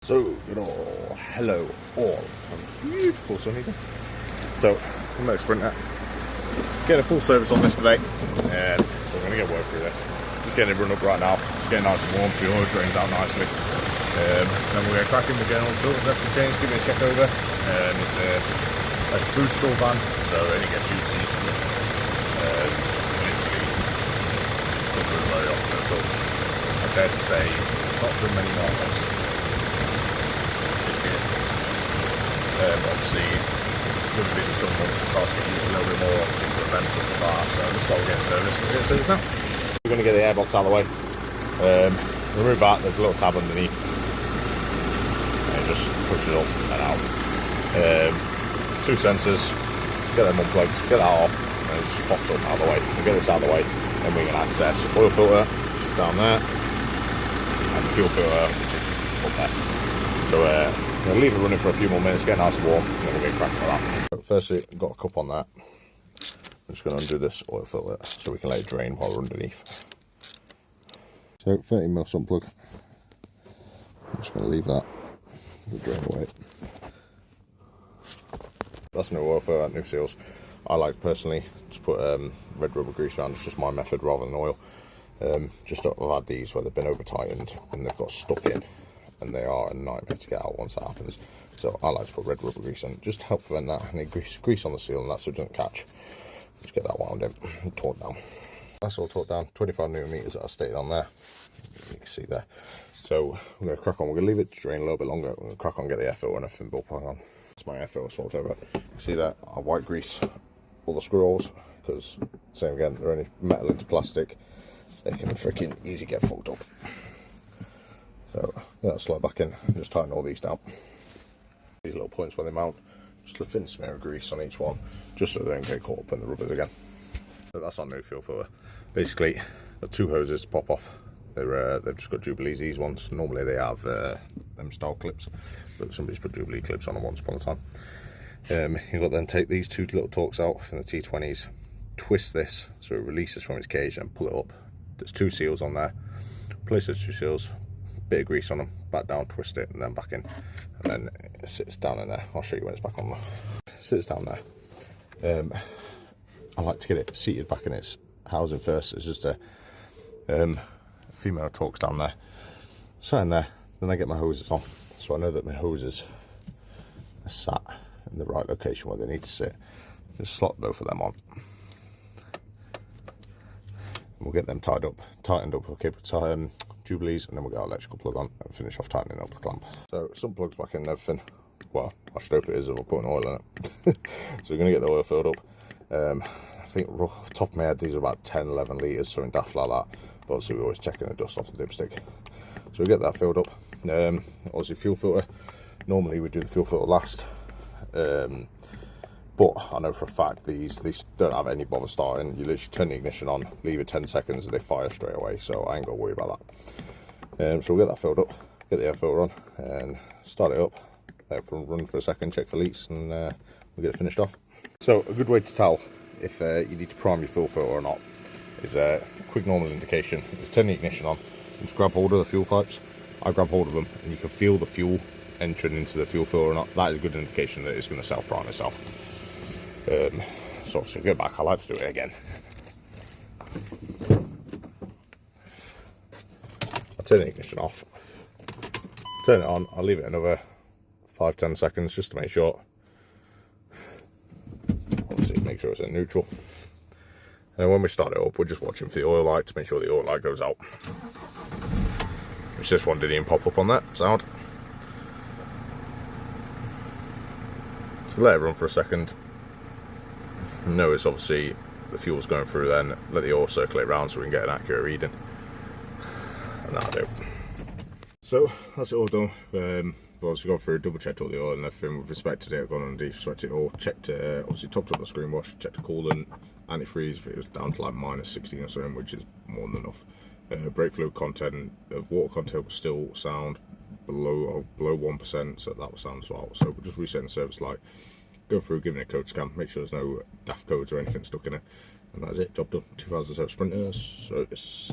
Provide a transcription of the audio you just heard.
So, hello all. Beautiful sunny day. So, I'm going to Sprinter. Getting a full service on this today. And so we're going to get work through this. Just getting it run up right now. Just getting nice and warm. The oil drains out nicely. Then we're going to crack in. We're getting all the filters left and changed. Give me a check over. It's a food store van, so it gets used seasonally. Literally, not doing very often at all. I dare to say, not done many miles. Obviously, with the busy summer months, it starts to get used a little bit more, obviously, for events and stuff like that. So that's why we're getting service. We're getting service now. We're going to get the airbox out of the way. Remove that. There's a little tab underneath. And just push it up and out. Two sensors. Get them unplugged. Get that off. And it just pops up out of the way. We'll get this out of the way. Then we can access oil filter, which is down there, and the fuel filter, which is up there. So I'm going to leave it running for a few more minutes, get nice and warm, and then we'll get cracking with that. So firstly, I've got a cup on that. I'm just going to undo this oil filter so we can let it drain while we're underneath. So 30mm sump plug. I'm just going to leave that to drain away. That's new oil filter, new seals. I like personally to put red rubber grease around. It's just my method rather than oil. Just I've had these where they've been over tightened and they've got stuck in. And they are a nightmare to get out once that happens. So I like to put red rubber grease in, just to help prevent that. And grease on the seal and that so it doesn't catch. Just get that wound in and torqued down. That's all torqued down, 25mm that I stated on there. You can see there. So we're going to crack on. We're going to leave it to drain a little bit longer. We're going to crack on, get the air filter and everything built back on. That's my air filter swapped over. See that? I white grease all the screw holes because, same again, they're only metal into plastic. They can freaking easy get fucked up. So get that slide back in and just tighten all these down. These little points where they mount, just a thin smear of grease on each one, just so they don't get caught up in the rubbers again. So that's our new fuel filter. Basically, the two hoses to pop off. They've just got Jubilees, these ones. Normally they have them style clips, but somebody's put Jubilee clips on them once upon a time. You've got to then take these two little torques out from the T20s, twist this so it releases from its cage and pull it up. There's two seals on there. Place those two seals, bit of grease on them, back down, twist it, and then back in, and then it sits down in there. I'll show you when it's back on there. It sits down there. I like to get it seated back in its housing first. It's just a female torques down there, sat in there. Then I get my hoses on, so I know that my hoses are sat in the right location where they need to sit. Just slot both of them on. We'll get them tightened up. Okay, Jubilees, and then we'll get our electrical plug on and finish off tightening up the clamp. So some plugs back in and everything. Well, I should hope it is if we're putting oil in it. So we're going to get the oil filled up. I think off the top of my head these are about 10-11 litres, something daft like that, but obviously we're always checking the dust off the dipstick. So we get that filled up. Obviously fuel filter, normally we do the fuel filter last, but I know for a fact these don't have any bother starting. You literally turn the ignition on, leave it 10 seconds and they fire straight away, so I ain't got to worry about that. So we'll get that filled up, get the air filter on and start it up, let it run for a second, check for leaks, and we'll get it finished off. So a good way to tell if you need to prime your fuel filter or not is a quick normal indication. Just turn the ignition on and just grab hold of the fuel pipes. I grab hold of them and you can feel the fuel entering into the fuel filter or not. That is a good indication that it's going to self-prime itself. So obviously go back, I like to do it again. I turn the ignition off, turn it on, I'll leave it another 5-10 seconds just to make sure. Obviously make sure it's in neutral. And when we start it up, we're just watching for the oil light to make sure the oil light goes out. Which this one didn't even pop up on that sound. So let it run for a second. Notice obviously the fuel's going through then, let the oil circulate around so we can get an accurate reading. And that'll do. So that's it all done. I've obviously gone through, double checked all the oil and everything. We've inspected it, gone underneath, inspected it all, checked obviously topped up the screen wash, checked the coolant, antifreeze if it was down to like -16 or something, which is more than enough. Brake fluid content, water content was still sound, below 1%, so that was sound as well. So we're just resetting the service light, go through, giving it a code scan, make sure there's no daft codes or anything stuck in it, and that's it, job done. 2007 Sprinter service.